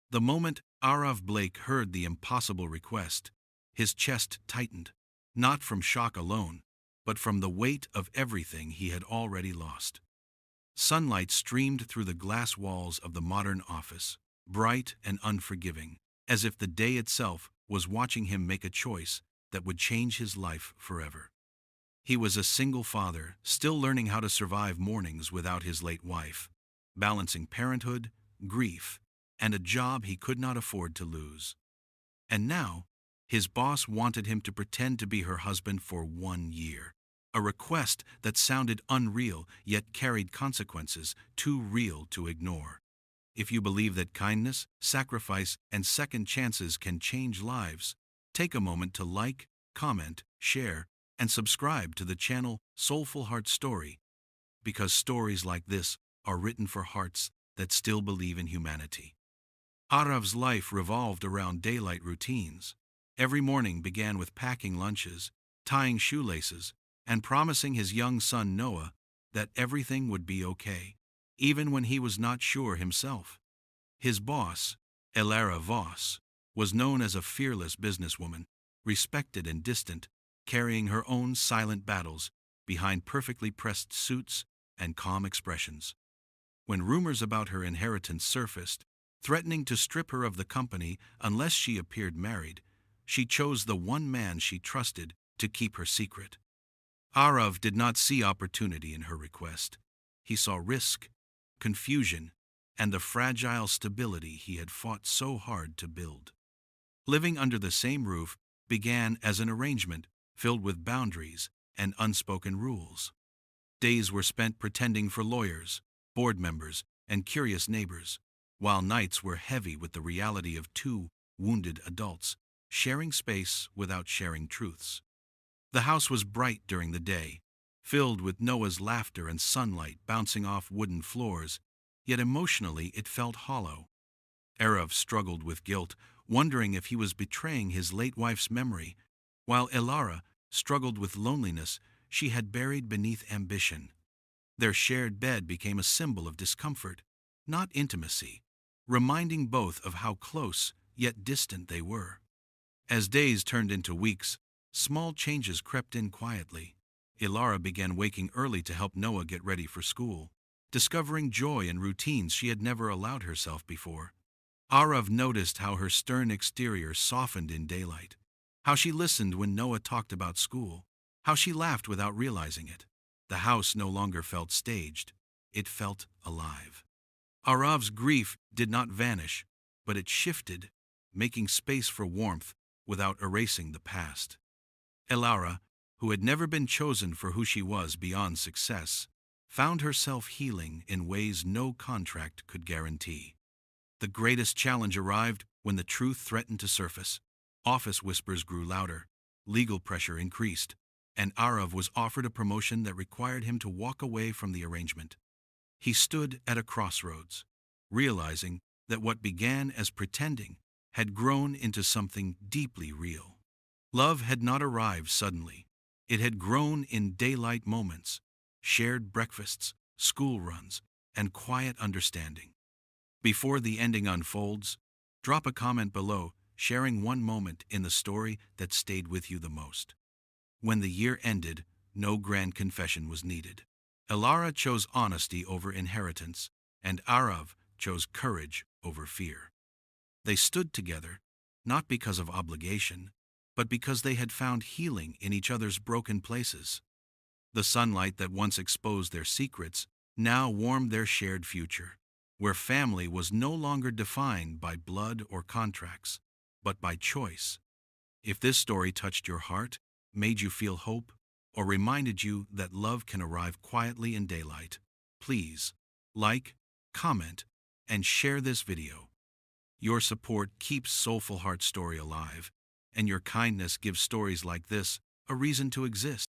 The moment Arav Blake heard the impossible request, his chest tightened, not from shock alone, but from the weight of everything he had already lost. Sunlight streamed through the glass walls of the modern office, bright and unforgiving, as if the day itself was watching him make a choice that would change his life forever. He was a single father, still learning how to survive mornings without his late wife, balancing parenthood, grief, and a job he could not afford to lose. And now, his boss wanted him to pretend to be her husband for 1 year, a request that sounded unreal yet carried consequences too real to ignore. If you believe that kindness, sacrifice, and second chances can change lives, take a moment to like, comment, share, and subscribe to the channel Soulful Heart Story, because stories like this are written for hearts that still believe in humanity. Arav's life revolved around daylight routines. Every morning began with packing lunches, tying shoelaces, and promising his young son Noah that everything would be okay, even when he was not sure himself. His boss, Elara Voss, was known as a fearless businesswoman, respected and distant, carrying her own silent battles behind perfectly pressed suits and calm expressions. When rumors about her inheritance surfaced, threatening to strip her of the company unless she appeared married, she chose the one man she trusted to keep her secret. Arav did not see opportunity in her request. He saw risk, confusion, and the fragile stability he had fought so hard to build. Living under the same roof began as an arrangement filled with boundaries and unspoken rules. Days were spent pretending for lawyers, board members, and curious neighbors, while nights were heavy with the reality of two wounded adults sharing space without sharing truths. The house was bright during the day, filled with Noah's laughter and sunlight bouncing off wooden floors, yet emotionally it felt hollow. Arav struggled with guilt, wondering if he was betraying his late wife's memory, while Elara struggled with loneliness she had buried beneath ambition. Their shared bed became a symbol of discomfort, not intimacy, reminding both of how close yet distant they were. As days turned into weeks, small changes crept in quietly. Elara began waking early to help Noah get ready for school, discovering joy in routines she had never allowed herself before. Arav noticed how her stern exterior softened in daylight, how she listened when Noah talked about school, how she laughed without realizing it. The house no longer felt staged, it felt alive. Arav's grief did not vanish, but it shifted, making space for warmth without erasing the past. Elara, who had never been chosen for who she was beyond success, found herself healing in ways no contract could guarantee. The greatest challenge arrived when the truth threatened to surface. Office whispers grew louder, legal pressure increased, and Arav was offered a promotion that required him to walk away from the arrangement. He stood at a crossroads, realizing that what began as pretending had grown into something deeply real. Love had not arrived suddenly. It had grown in daylight moments, shared breakfasts, school runs, and quiet understanding. Before the ending unfolds, drop a comment below sharing one moment in the story that stayed with you the most. When the year ended, no grand confession was needed. Elara chose honesty over inheritance, and Arav chose courage over fear. They stood together, not because of obligation, but because they had found healing in each other's broken places. The sunlight that once exposed their secrets now warmed their shared future, where family was no longer defined by blood or contracts, but by choice. If this story touched your heart, made you feel hope, or reminded you that love can arrive quietly in daylight, please like, comment, and share this video. Your support keeps Soulful Heart Story alive, and your kindness gives stories like this a reason to exist.